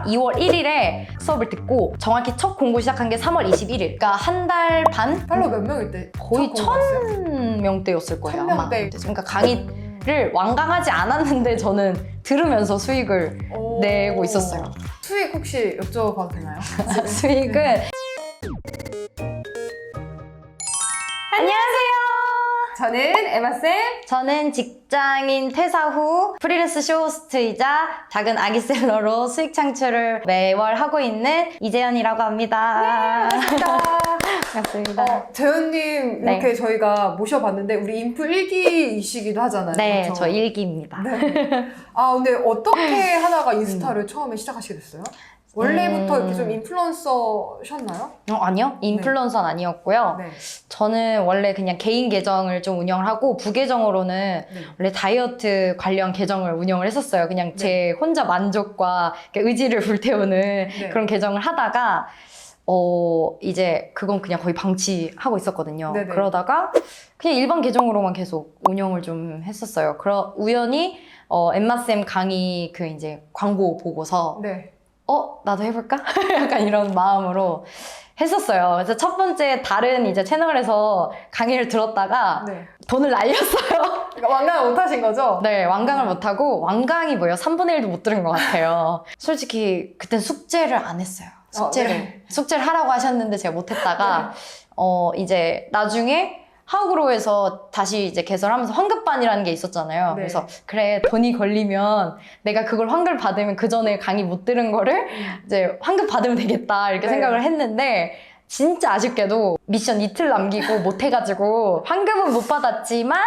2월 1일에 수업을 듣고 정확히 첫 공부 시작한 게 3월 21일. 그러니까 한 달 반? 팔로우 몇 명일 때? 거의 첫 공부했어요? 1000명대였을 거예요. 1000명대. 그러니까 강의를 완강하지 않았는데 저는 들으면서 수익을 오. 내고 있었어요. 수익 혹시 여쭤봐도 되나요? 수익은 안녕하세요. 저는 에마쌤. 저는 직장인 퇴사 후 프리랜서 쇼호스트이자 작은 아기셀러로 수익 창출을 매월 하고 있는 이재현이라고 합니다. 반갑습니다. 반갑습니다. 재현님 네. 이렇게 저희가 모셔봤는데 우리 인프 1기이시기도 하잖아요. 네, 그렇죠? 저 일기입니다. 네. 아 근데 어떻게 하다가 인스타를 처음에 시작하시게 됐어요? 원래부터 이렇게 좀 인플루언서셨나요? 아니요. 인플루언서는 아니었고요. 네. 저는 원래 그냥 개인 계정을 좀 운영을 하고 부계정으로는 네. 원래 다이어트 관련 계정을 운영을 했었어요. 그냥 제 혼자 만족과 이렇게 의지를 불태우는 그런 계정을 하다가 이제 그건 그냥 거의 방치하고 있었거든요. 네네. 그러다가 그냥 일반 계정으로만 계속 운영을 좀 했었어요. 우연히 엠마쌤 강의 그 이제 광고 보고서 네. 나도 해볼까? 약간 이런 마음으로 했었어요. 그래서 첫 번째 다른 이제 채널에서 강의를 들었다가 네. 돈을 날렸어요. 그러니까 완강을 못 하신 거죠? 네, 완강을 못하고 완강이 뭐예요? 3분의 1도 못 들은 것 같아요. 솔직히 그땐 숙제를 안 했어요. 숙제를 하라고 하셨는데 제가 못했다가 이제 나중에 하우그로에서 다시 이제 개설하면서 환급반이라는 게 있었잖아요. 네. 그래서 그래 돈이 걸리면 내가 그걸 환급을 받으면 그 전에 강의 못 들은 거를 이제 환급 받으면 되겠다 이렇게 네. 생각을 했는데 진짜 아쉽게도 미션 이틀 남기고 못 해가지고 환급은 못 받았지만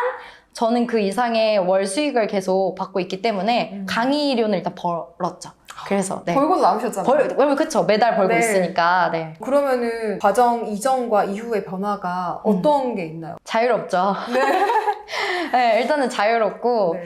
저는 그 이상의 월 수익을 계속 받고 있기 때문에 강의료는 일단 벌었죠. 그래서 네. 벌고도 남으셨잖아요. 그쵸. 매달 벌고 네. 있으니까 네. 그러면은 과정 이전과 이후의 변화가 어떤 게 있나요? 자유롭죠. 네. 네, 일단은 자유롭고 네.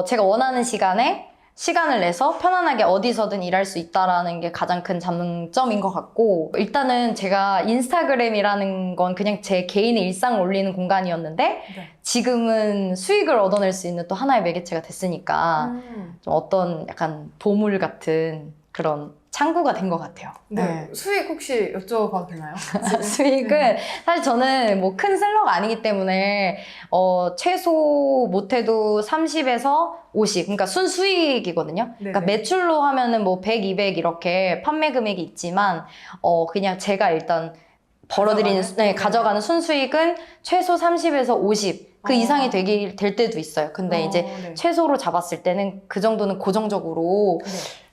제가 원하는 시간을 내서 편안하게 어디서든 일할 수 있다라는 게 가장 큰 장점인 것 같고 일단은 제가 인스타그램이라는 건 그냥 제 개인의 일상을 올리는 공간이었는데 네. 지금은 수익을 얻어낼 수 있는 또 하나의 매개체가 됐으니까 좀 어떤 약간 보물 같은 그런 창구가 된 것 같아요. 네. 수익 혹시 여쭤봐도 되나요? 수익은 사실 저는 뭐 큰 셀러가 아니기 때문에 최소 못해도 30에서 50 그러니까 순수익이거든요. 그러니까 네네. 매출로 하면은 뭐 100, 200 이렇게 판매 금액이 있지만 그냥 제가 일단 가져가는 순수익은 최소 30에서 50 그 이상이 될 때도 있어요. 근데 이제 네. 최소로 잡았을 때는 그 정도는 고정적으로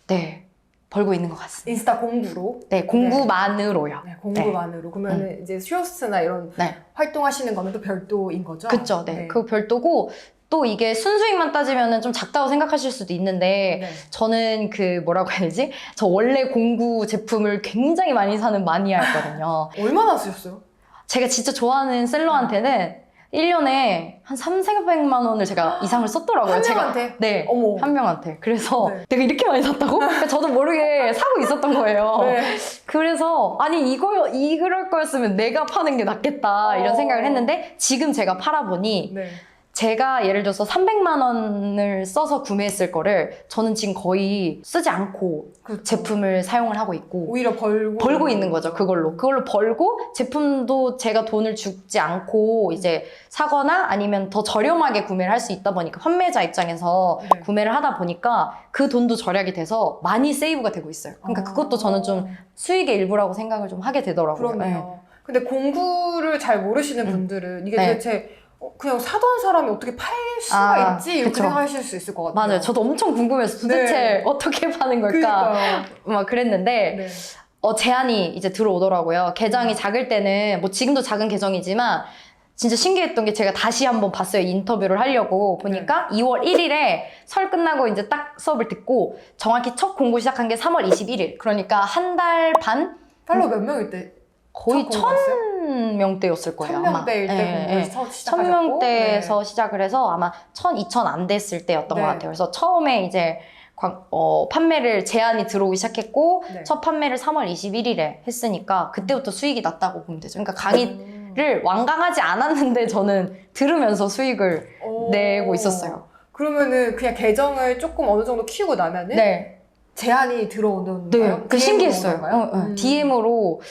네, 벌고 있는 것 같습니다. 인스타 공부로? 네, 공부만으로요. 네, 공부만으로. 그러면 이제 쇼호스트나 이런 네. 활동하시는 거는 또 별도인 거죠? 그쵸, 네. 그 별도고, 또 이게 순수익만 따지면 좀 작다고 생각하실 수도 있는데, 네. 저는 뭐라고 해야 되지? 저 원래 공구 제품을 굉장히 많이 사는 마니아였거든요. 얼마나 쓰셨어요? 제가 진짜 좋아하는 셀러한테는 1년에 한 300~400만 원을 제가 이상을 썼더라고요. 한 제가. 명한테? 네. 어머. 한 명한테. 그래서 네. 내가 이렇게 많이 샀다고? 그러니까 저도 모르게 사고 있었던 거예요. 네. 그래서 아니 이럴 거였으면 내가 파는 게 낫겠다 이런 생각을 했는데 지금 제가 팔아보니 네. 제가 예를 들어서 300만 원을 써서 구매했을 거를 저는 지금 거의 쓰지 않고 그렇죠. 제품을 사용을 하고 있고 오히려 벌고 있는 거죠. 그걸로 벌고 제품도 제가 돈을 주지 않고 이제 사거나 아니면 더 저렴하게 구매를 할 수 있다 보니까 판매자 입장에서 네. 구매를 하다 보니까 그 돈도 절약이 돼서 많이 세이브가 되고 있어요. 그러니까 그것도 저는 좀 수익의 일부라고 생각을 좀 하게 되더라고요. 그러네요. 근데 공구를 잘 모르시는 분들은 이게 네. 도대체 그냥 사던 사람이 어떻게 팔 수가 있지? 이렇게 그쵸. 생각하실 수 있을 것 같아요. 맞아요. 저도 엄청 궁금해서 도대체 네. 어떻게 파는 걸까 그러니까요. 막 그랬는데 네. 제한이 이제 들어오더라고요. 계정이 작을 때는 뭐 지금도 작은 계정이지만 진짜 신기했던 게 제가 다시 한번 봤어요. 인터뷰를 하려고 보니까 2월 1일에 설 끝나고 이제 딱 수업을 듣고 정확히 첫 공부 시작한 게 3월 21일. 그러니까 한 달 반? 팔로우 몇 명일 때? 거의 첫 공부했어요? 1000명대였을 거예요. 1000명대일 때 공부를 시작하셨고 1000명대에서 시작을 해서 아마 1000, 2000 안 됐을 때였던 것 같아요. 그래서 처음에 이제 판매를 제한이 들어오기 시작했고 네. 첫 판매를 3월 21일에 했으니까 그때부터 수익이 났다고 보면 되죠. 그러니까 강의를 완강하지 않았는데 저는 들으면서 수익을 내고 있었어요. 그러면은 그냥 계정을 조금 어느 정도 키우고 나면은 네. 제안이 들어오던가요? 네, 그 신기했어요. 오던가요? DM으로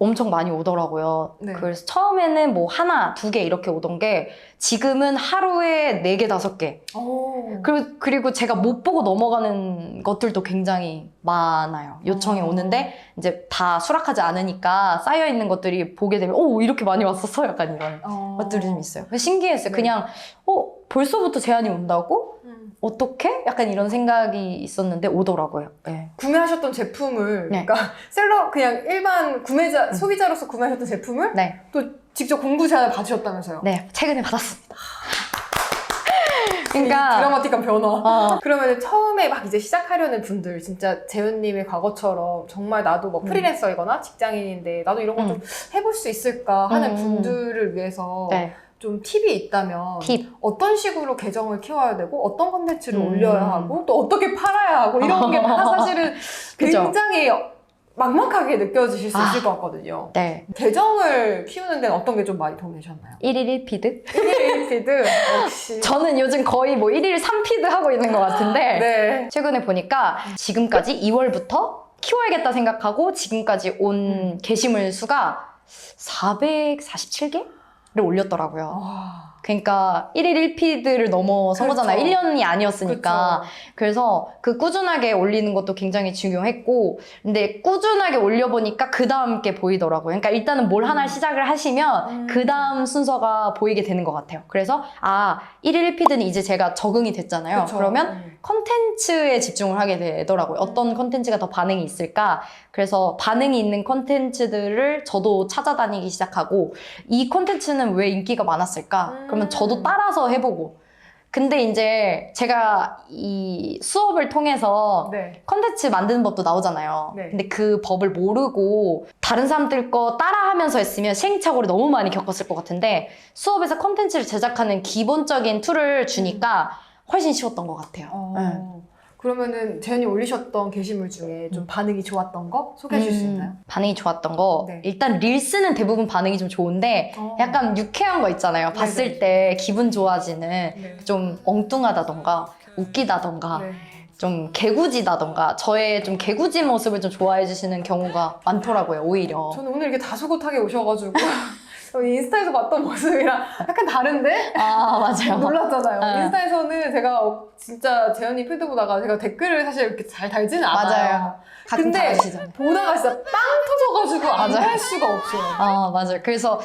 엄청 많이 오더라고요. 네. 그래서 처음에는 뭐 하나, 두 개 이렇게 오던 게 지금은 하루에 4개, 5개. 오. 그리고 제가 못 보고 넘어가는 것들도 굉장히 많아요. 요청이 오는데 이제 다 수락하지 않으니까 쌓여있는 것들이 보게 되면 오, 이렇게 많이 왔었어? 약간 이런 것들이 좀 있어요. 신기했어요. 네. 그냥 벌써부터 제안이 온다고? 어떻게? 약간 이런 생각이 있었는데 오더라고요. 네. 구매하셨던 제품을 네. 그러니까 그냥 일반 구매자 소비자로서 구매하셨던 제품을 네. 또 직접 공부 제안을 받으셨다면서요? 네, 최근에 받았습니다. 이 그러니까 드라마틱한 변화. 어, 그러면 처음에 막 이제 시작하려는 분들 진짜 재현님의 과거처럼 정말 나도 뭐 프리랜서이거나 직장인인데 나도 이런 걸 좀 해볼 수 있을까 하는 분들을 위해서 네, 좀 팁이 있다면 팁. 어떤 식으로 계정을 키워야 되고 어떤 컨텐츠를 올려야 하고 또 어떻게 팔아야 하고 이런 게 다 사실은 그죠. 굉장히 막막하게 느껴지실 수 있을 것 같거든요. 네. 계정을 키우는 데는 어떤 게 좀 많이 도움이 되셨나요? 1일 1피드? 1일 피드 역시 저는 요즘 거의 뭐 1일 3피드 하고 있는 것 같은데 네. 최근에 보니까 지금까지 2월부터 키워야겠다 생각하고 지금까지 온 게시물 수가 447개를 올렸더라고요. 와. 그러니까 1일 1피드를 넘어선 그렇죠. 거잖아요. 1년이 아니었으니까. 그쵸. 그래서 그 꾸준하게 올리는 것도 굉장히 중요했고 근데 꾸준하게 올려보니까 그 다음 게 보이더라고요. 그러니까 일단은 뭘 하나 시작을 하시면 그 다음 순서가 보이게 되는 것 같아요. 그래서 1일 1피드는 이제 제가 적응이 됐잖아요. 그쵸. 그러면 컨텐츠에 집중을 하게 되더라고요. 어떤 컨텐츠가 더 반응이 있을까? 그래서 반응이 있는 컨텐츠들을 저도 찾아다니기 시작하고 이 컨텐츠는 왜 인기가 많았을까? 그러면 저도 따라서 해보고 근데 이제 제가 이 수업을 통해서 네. 컨텐츠 만드는 법도 나오잖아요. 네. 근데 그 법을 모르고 다른 사람들 거 따라하면서 했으면 시행착오를 너무 많이 겪었을 것 같은데 수업에서 컨텐츠를 제작하는 기본적인 툴을 주니까 훨씬 쉬웠던 것 같아요. 네. 그러면은 재현이 올리셨던 게시물 중에 좀 반응이 좋았던 거 소개해 주실 수 있나요? 반응이 좋았던 거 네. 일단 릴스는 대부분 반응이 좀 좋은데 약간 유쾌한 거 있잖아요. 네네. 봤을 때 기분 좋아지는 네. 좀 엉뚱하다던가 웃기다던가 네. 좀 개구지다던가 저의 좀 개구지 모습을 좀 좋아해 주시는 경우가 많더라고요. 오히려. 저는 오늘 이렇게 다소곳하게 오셔가지고 인스타에서 봤던 모습이랑 약간 다른데? 맞아요. 놀랐잖아요. 네. 인스타에서는 제가 진짜 재현이 필드 보다가 제가 댓글을 사실 이렇게 잘 달지는 않아요. 맞아요. 가끔 근데 다르시잖아요. 보다가 진짜 빵 터져가지고 안 맞아요. 달 수가 없어요. 맞아요. 그래서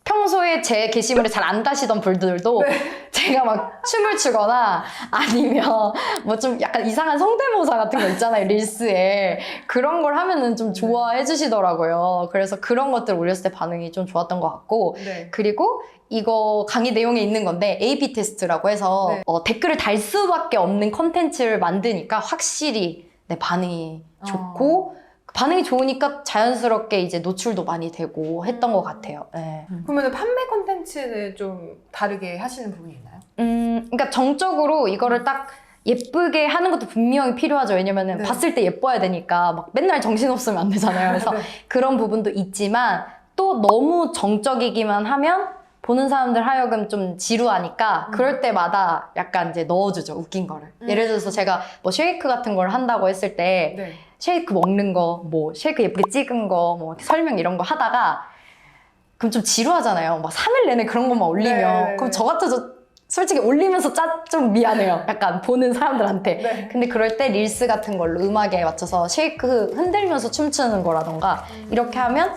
평소에 제 게시물을 잘 안 다시던 분들도 제가 막 춤을 추거나 아니면 뭐 좀 약간 이상한 성대모사 같은 거 있잖아요. 릴스에. 그런 걸 하면은 좀 좋아해 주시더라고요. 그래서 그런 것들 올렸을 때 반응이 좀 좋았던 것 같고 네. 그리고 이거 강의 내용에 있는 건데 A/B 테스트라고 해서 네. 댓글을 달 수밖에 없는 컨텐츠를 만드니까 확실히 반응이 좋고 반응이 좋으니까 자연스럽게 이제 노출도 많이 되고 했던 것 같아요. 네. 그러면 판매 콘텐츠는 좀 다르게 하시는 부분이 있나요? 그러니까 정적으로 이거를 딱 예쁘게 하는 것도 분명히 필요하죠. 왜냐면은 네. 봤을 때 예뻐야 되니까 막 맨날 정신없으면 안 되잖아요. 그래서 네. 그런 부분도 있지만 또 너무 정적이기만 하면 보는 사람들 하여금 좀 지루하니까 그럴 때마다 약간 이제 넣어주죠. 웃긴 거를. 예를 들어서 제가 뭐 쉐이크 같은 걸 한다고 했을 때 네. 쉐이크 먹는 거, 뭐 쉐이크 예쁘게 찍은 거, 뭐 설명 이런 거 하다가 그럼 좀 지루하잖아요. 막 3일 내내 그런 것만 올리면 네. 그럼 저 같아서 솔직히 올리면서 좀 미안해요. 약간 보는 사람들한테. 네. 근데 그럴 때 릴스 같은 걸로 음악에 맞춰서 쉐이크 흔들면서 춤추는 거라던가 이렇게 하면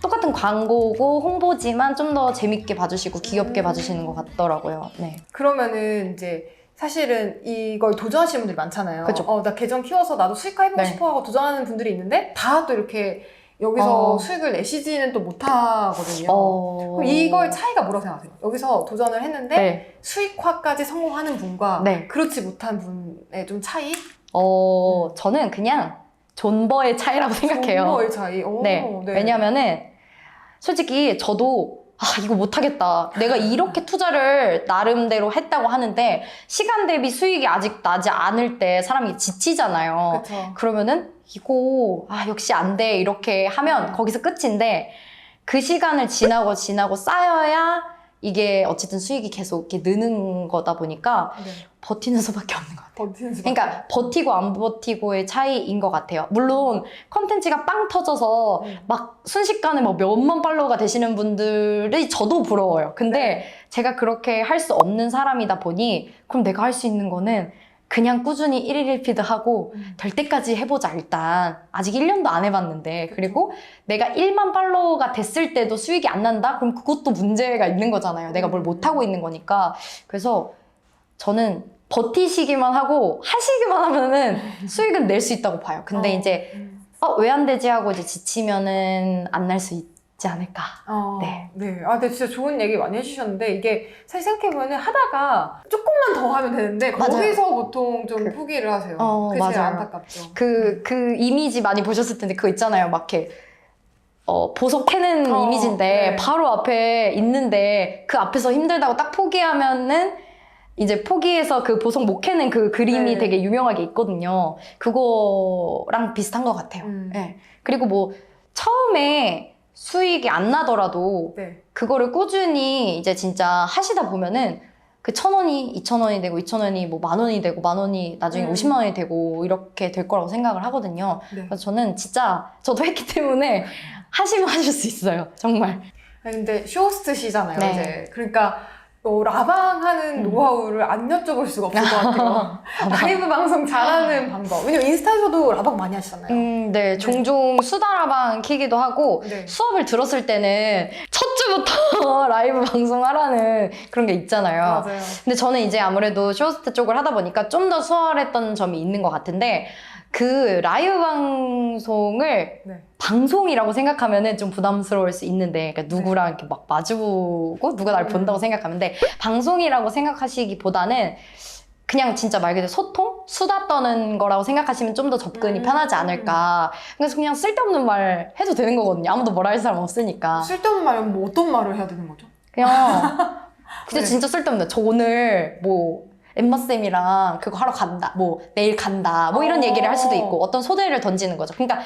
똑같은 광고고 홍보지만 좀 더 재밌게 봐주시고 귀엽게 봐주시는 것 같더라고요. 네. 그러면은 이제 사실은 이걸 도전하시는 분들이 많잖아요. 그쵸. 나 계정 키워서 나도 수익화해보고 네. 싶어하고 도전하는 분들이 있는데 다 또 이렇게 여기서 수익을 내시지는 또 못하거든요. 그럼 이걸 차이가 뭐라고 생각하세요? 여기서 도전을 했는데 네. 수익화까지 성공하는 분과 네. 그렇지 못한 분의 좀 차이? 저는 그냥 존버의 차이라고 생각해요. 정보의 차이. 오, 네. 왜냐면은 솔직히 저도 이거 못하겠다. 내가 이렇게 투자를 나름대로 했다고 하는데 시간 대비 수익이 아직 나지 않을 때 사람이 지치잖아요. 그쵸. 그러면은 이거 역시 안 돼. 이렇게 하면 거기서 끝인데 그 시간을 지나고 쌓여야 이게 어쨌든 수익이 계속 이렇게 느는 거다 보니까 네. 버티는 수밖에 없는 것 같아요. 버티는 수밖에. 그러니까 버티고 안 버티고의 차이인 것 같아요. 물론 컨텐츠가 빵 터져서 막 순식간에 막 몇만 팔로워가 되시는 분들이 저도 부러워요. 근데 제가 그렇게 할 수 없는 사람이다 보니 그럼 내가 할 수 있는 거는 그냥 꾸준히 1일 1피드 하고 될 때까지 해보자 일단. 아직 1년도 안 해봤는데. 그리고 내가 1만 팔로워가 됐을 때도 수익이 안 난다? 그럼 그것도 문제가 있는 거잖아요. 내가 뭘 못하고 있는 거니까. 그래서 저는 버티시기만 하고 하시기만 하면은 수익은 낼 수 있다고 봐요. 근데 이제 왜 안 되지 하고 이제 지치면은 안 날 수 있지 않을까. 네. 네. 아, 근데 진짜 좋은 얘기 많이 해주셨는데, 이게 사실 생각해보면 하다가 조금만 더 하면 되는데, 맞아요. 거기서 보통 좀 포기를 하세요. 그게 제일 맞아요. 안타깝죠. 그 이미지 많이 보셨을 텐데, 그거 있잖아요. 막 이렇게, 보석 캐는 이미지인데, 네. 바로 앞에 있는데, 그 앞에서 힘들다고 딱 포기하면은, 이제 포기해서 그 보석 못 캐는 그 그림이 네. 되게 유명하게 있거든요. 그거랑 비슷한 것 같아요. 네. 그리고 뭐, 처음에 수익이 안 나더라도, 네. 그거를 꾸준히 이제 진짜 하시다 보면은, 그 1,000원이 2,000원이 되고 2,000원이 뭐 10,000원이 되고 10,000원이 나중에 50만 원이 되고 이렇게 될 거라고 생각을 하거든요. 네. 그래서 저는 진짜 저도 했기 때문에 하시면 하실 수 있어요. 정말. 아니, 근데 쇼호스트시잖아요, 네. 이제. 그러니까 라방 하는 노하우를 안 여쭤볼 수가 없을 것 같아요. 라이브 방송 잘하는 방법. 왜냐면 인스타에서도 라방 많이 하시잖아요. 네. 종종 수다라방 키기도 하고 네. 수업을 들었을 때는 첫 주부터 라이브 방송하라는 그런 게 있잖아요. 맞아요. 근데 저는 이제 아무래도 쇼호스트 쪽을 하다 보니까 좀 더 수월했던 점이 있는 것 같은데 그 라이브 방송을 네. 방송이라고 생각하면은 좀 부담스러울 수 있는데, 그러니까 누구랑 이렇게 막 마주보고 누가 날 본다고 생각하는데, 방송이라고 생각하시기보다는 그냥 진짜 말 그대로 소통? 수다 떠는 거라고 생각하시면 좀 더 접근이 편하지 않을까. 그래서 그냥 쓸데없는 말 해도 되는 거거든요. 아무도 뭐라 할 사람 없으니까. 쓸데없는 말이면 뭐 어떤 말을 해야 되는 거죠? 그냥 네. 진짜 쓸데없는 저 오늘 뭐 엠마쌤이랑 그거 하러 간다, 뭐 내일 간다, 뭐 이런 얘기를 할 수도 있고 어떤 소재를 던지는 거죠. 그러니까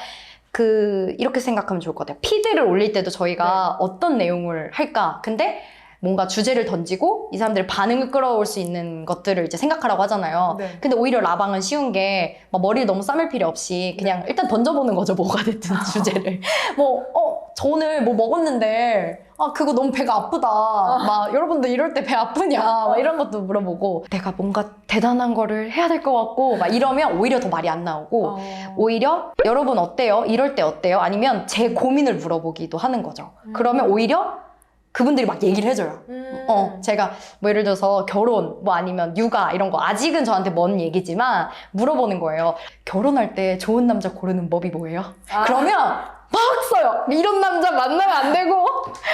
이렇게 생각하면 좋을 것 같아요. 피드를 올릴 때도 저희가 어떤 내용을 할까? 근데 뭔가 주제를 던지고 이 사람들의 반응을 끌어올 수 있는 것들을 이제 생각하라고 하잖아요. 네. 근데 오히려 라방은 쉬운 게 막 머리를 너무 싸맬 필요 없이 그냥 일단 던져보는 거죠. 뭐가 됐든 주제를. 저 오늘 뭐 먹었는데 그거 너무 배가 아프다. 막 여러분들 이럴 때 배 아프냐? 막 이런 것도 물어보고 내가 뭔가 대단한 거를 해야 될 것 같고 막 이러면 오히려 더 말이 안 나오고 오히려 여러분 어때요? 이럴 때 어때요? 아니면 제 고민을 물어보기도 하는 거죠. 그러면 오히려 그분들이 막 얘기를 해줘요. 제가 뭐 예를 들어서 결혼, 뭐 아니면 육아 이런 거 아직은 저한테 먼 얘기지만 물어보는 거예요. 결혼할 때 좋은 남자 고르는 법이 뭐예요? 그러면 막 써요. 이런 남자 만나면 안 되고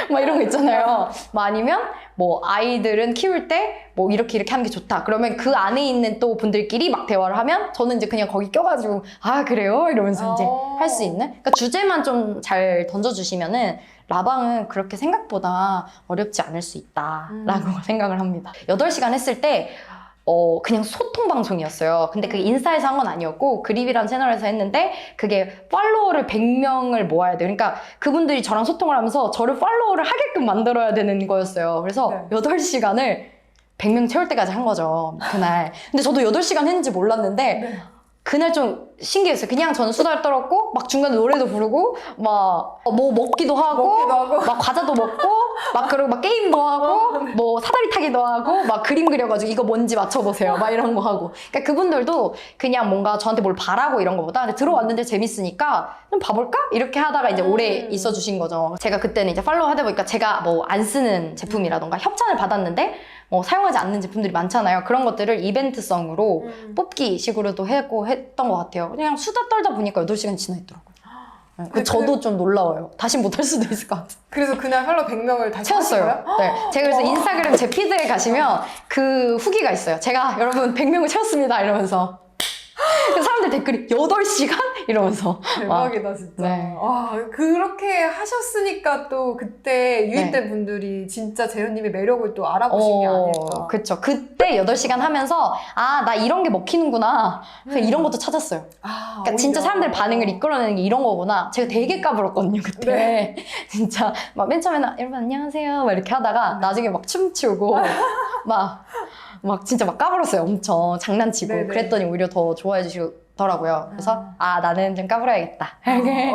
막 이런 거 있잖아요. 뭐 아니면 뭐 아이들은 키울 때 뭐 이렇게 하는 게 좋다. 그러면 그 안에 있는 또 분들끼리 막 대화를 하면 저는 이제 그냥 거기 껴가지고 그래요? 이러면서 이제 할 수 있는? 그러니까 주제만 좀 잘 던져주시면은 라방은 그렇게 생각보다 어렵지 않을 수 있다라고 생각을 합니다. 8시간 했을 때 그냥 소통 방송이었어요. 근데 그게 인스타에서 한 건 아니었고 그립이라는 채널에서 했는데 그게 팔로워를 100명을 모아야 돼요. 그러니까 그분들이 저랑 소통을 하면서 저를 팔로워를 하게끔 만들어야 되는 거였어요. 그래서 8시간을 100명 채울 때까지 한 거죠. 그날. 근데 저도 8시간 했는지 몰랐는데 그날 좀 신기했어요. 그냥 저는 수다를 떨었고 막 중간에 노래도 부르고 막 뭐 먹기도 하고 막 과자도 먹고 막 그리고 막 게임도 하고 뭐 사다리 타기도 하고 막 그림 그려가지고 이거 뭔지 맞춰보세요 막 이런 거 하고. 그러니까 그분들도 그냥 뭔가 저한테 뭘 바라고 이런 거보다 근데 들어왔는데 재밌으니까 좀 봐볼까? 이렇게 하다가 이제 오래 있어 주신 거죠. 제가 그때는 이제 팔로우 하다 보니까 제가 뭐 안 쓰는 제품이라던가 협찬을 받았는데 뭐 사용하지 않는 제품들이 많잖아요. 그런 것들을 이벤트성으로 뽑기 식으로도 했던 것 같아요. 그냥 수다 떨다 보니까 8시간 지나 있더라고요. 저도 좀 놀라워요. 다시 못할 수도 있을 것 같아요. 그래서 그날 팔로워 100명을 다시 채웠어요. 네. 제가 그래서 인스타그램 제 피드에 가시면 그 후기가 있어요. 제가 여러분 100명을 채웠습니다. 이러면서. 사람들 댓글이 8시간? 이러면서. 대박이다 진짜. 네. 그렇게 하셨으니까 또 그때 유입된 분들이 진짜 재현님의 매력을 또 알아보신 게 아닐까. 그쵸. 그때 8시간 하면서 나 이런 게 먹히는구나. 그래서 이런 것도 찾았어요. 그러니까 진짜 사람들 반응을 이끌어내는 게 이런 거구나. 제가 되게 까불었거든요 그때. 진짜 막 맨 처음에는 여러분 안녕하세요 막 이렇게 하다가 나중에 막 춤추고 막 막 진짜 막 까불었어요. 엄청 장난치고. 네네. 그랬더니 오히려 더 좋아해 주시더라고요. 그래서 나는 좀 까불어야겠다.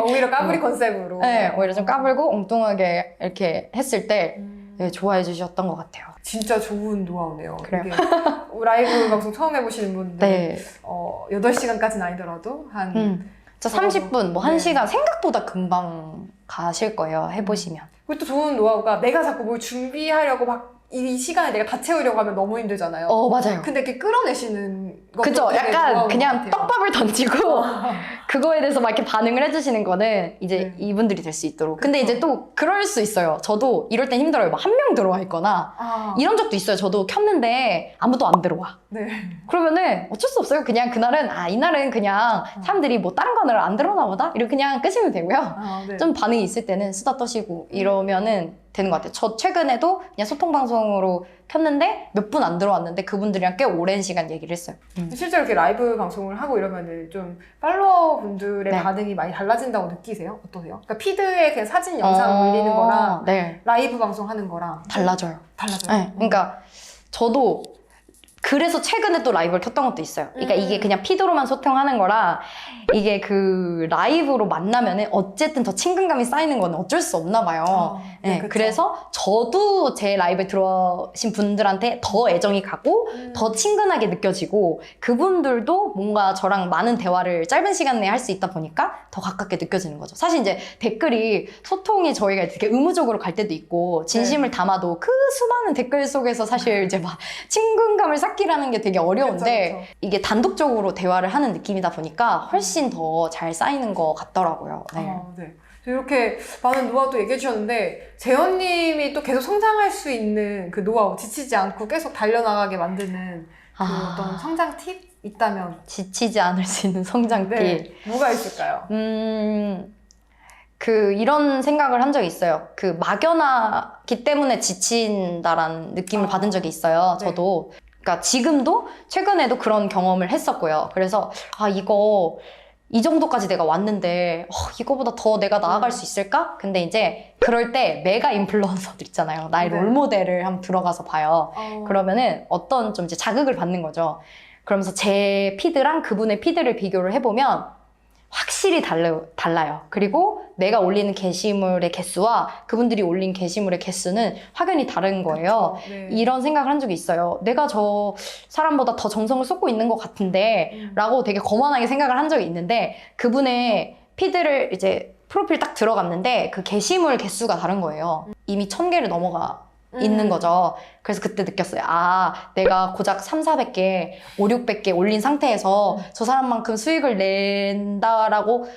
오히려 까불이 컨셉으로. 네, 오히려 좀 까불고 엉뚱하게 이렇게 했을 때 네, 좋아해 주셨던 것 같아요. 진짜 좋은 노하우네요. 그래요. 이게 라이브 방송 처음 해보시는 분들 네. 8시간까지는 아니더라도 한 저 30분, 뭐 네. 1시간 생각보다 금방 가실 거예요. 해보시면. 그리고 또 좋은 노하우가 내가 자꾸 뭘 준비하려고 막 이 시간에 내가 다 채우려고 하면 너무 힘들잖아요. 맞아요. 근데 이렇게 끌어내시는 것도 그죠? 되게 약간 노하우인 그냥 것 같아요. 떡밥을 던지고 그거에 대해서 막 이렇게 반응을 해주시는 거는 이제 네. 이분들이 될 수 있도록. 근데 그쵸. 이제 또 그럴 수 있어요. 저도 이럴 땐 힘들어요. 막 한 명 들어와 있거나 이런 적도 있어요. 저도 켰는데 아무도 안 들어와. 네. 그러면은 어쩔 수 없어요. 그냥 그날은 이날은 그냥 사람들이 뭐 다른 거를 안 들어나 보다? 이렇게 그냥 끄시면 되고요. 네. 좀 반응이 있을 때는 수다 떠시고 이러면은 되는 것 같아요. 저 최근에도 그냥 소통 방송으로 켰는데 몇 분 안 들어왔는데 그분들이랑 꽤 오랜 시간 얘기를 했어요. 실제로 이렇게 라이브 방송을 하고 이러면은 좀 팔로워 분들의 네. 반응이 많이 달라진다고 느끼세요? 어떠세요? 그러니까 피드에 그냥 사진 영상 올리는 거랑 네, 라이브 방송 하는 거랑 달라져요. 달라져요? 네, 그러니까 저도 그래서 최근에 또 라이브를 켰던 것도 있어요. 그러니까 이게 그냥 피드로만 소통하는 거라 이게 그 라이브로 만나면은 어쨌든 더 친근감이 쌓이는 건 어쩔 수 없나 봐요. 네, 그쵸. 그래서 저도 제 라이브에 들어오신 분들한테 더 애정이 가고 더 친근하게 느껴지고 그분들도 뭔가 저랑 많은 대화를 짧은 시간 내에 할 수 있다 보니까 더 가깝게 느껴지는 거죠. 사실 이제 댓글이 소통이 저희가 되게 의무적으로 갈 때도 있고 진심을 담아도 그 수많은 댓글 속에서 사실 이제 막 친근감을 쌓기라는 게 되게 어려운데 그쵸, 그쵸. 이게 단독적으로 대화를 하는 느낌이다 보니까 훨씬 더 잘 쌓이는 것 같더라고요. 네. 네. 이렇게 많은 노하우도 얘기해 주셨는데 재현님이 또 계속 성장할 수 있는 그 노하우, 지치지 않고 계속 달려나가게 만드는 그 어떤 성장 팁 있다면 지치지 않을 수 있는 성장팁. 네, 뭐가 있을까요? 이런 생각을 한 적이 있어요. 그 막연하기 때문에 지친다라는 느낌을 받은 적이 있어요. 네. 저도. 그러니까 지금도 최근에도 그런 경험을 했었고요. 그래서 이거 이 정도까지 내가 왔는데 이거보다 더 내가 나아갈 수 있을까? 근데 이제 그럴 때 메가 인플루언서들 있잖아요. 나의 네. 롤모델을 한번 들어가서 봐요. 그러면은 어떤 좀 이제 자극을 받는 거죠. 그러면서 제 피드랑 그분의 피드를 비교를 해보면 확실히 달라요. 그리고 내가 올리는 게시물의 개수와 그분들이 올린 게시물의 개수는 확연히 다른 거예요. 네. 이런 생각을 한 적이 있어요. 내가 저 사람보다 더 정성을 쏟고 있는 것 같은데 라고 되게 거만하게 생각을 한 적이 있는데 그분의 피드를 이제 프로필 딱 들어갔는데 그 게시물 개수가 다른 거예요. 이미 1000개를 넘어가 있는 거죠. 그래서 그때 느꼈어요. 내가 고작 300-400개, 500-600개 올린 상태에서 저 사람만큼 수익을 낸다라고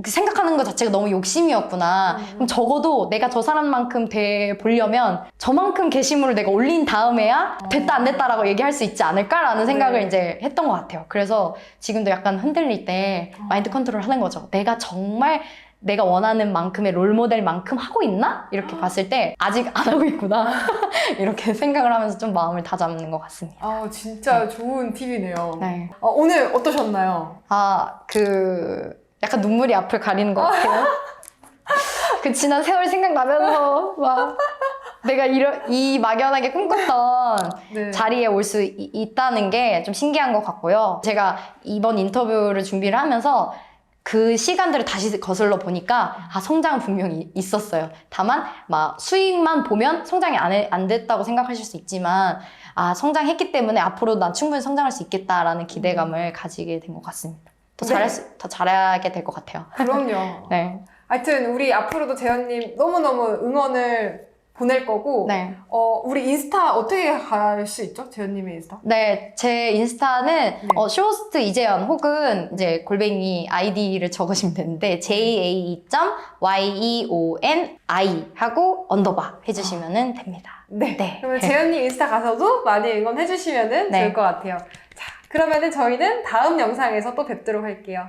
생각하는 것 자체가 너무 욕심이었구나. 그럼 적어도 내가 저 사람만큼 돼 보려면 저만큼 게시물을 내가 올린 다음에야 됐다 안 됐다라고 얘기할 수 있지 않을까라는 생각을 이제 했던 것 같아요. 그래서 지금도 약간 흔들릴 때 마인드 컨트롤 하는 거죠. 내가 정말 내가 원하는 만큼의 롤모델만큼 하고 있나? 이렇게 봤을 때 아직 안 하고 있구나. 이렇게 생각을 하면서 좀 마음을 다잡는 것 같습니다. 진짜 좋은 팁이네요. 네. 오늘 어떠셨나요? 약간 눈물이 앞을 가리는 것 같아요. 그 지난 세월 생각나면서 막 내가 이 막연하게 꿈꿨던 네. 자리에 올 수 있다는 게 좀 신기한 것 같고요. 제가 이번 인터뷰를 준비를 하면서 그 시간들을 다시 거슬러 보니까 성장은 분명히 있었어요. 다만 막 수익만 보면 성장이 안 됐다고 생각하실 수 있지만 성장했기 때문에 앞으로 난 충분히 성장할 수 있겠다라는 기대감을 가지게 된 것 같습니다. 더 잘하게 될 것 같아요. 그럼요. 네. 하여튼 우리 앞으로도 재현님 너무너무 응원을 보낼 거고 네. 우리 인스타 어떻게 갈 수 있죠? 재현님의 인스타? 네, 제 인스타는 쇼호스트 이재현 혹은 이제 골뱅이 아이디를 적으시면 되는데 JA.YEONI 하고 언더바 해주시면 됩니다. 네. 그러면 재현님 인스타 가서도 많이 응원해 주시면 좋을 것 같아요. 자, 그러면은 저희는 다음 영상에서 또 뵙도록 할게요.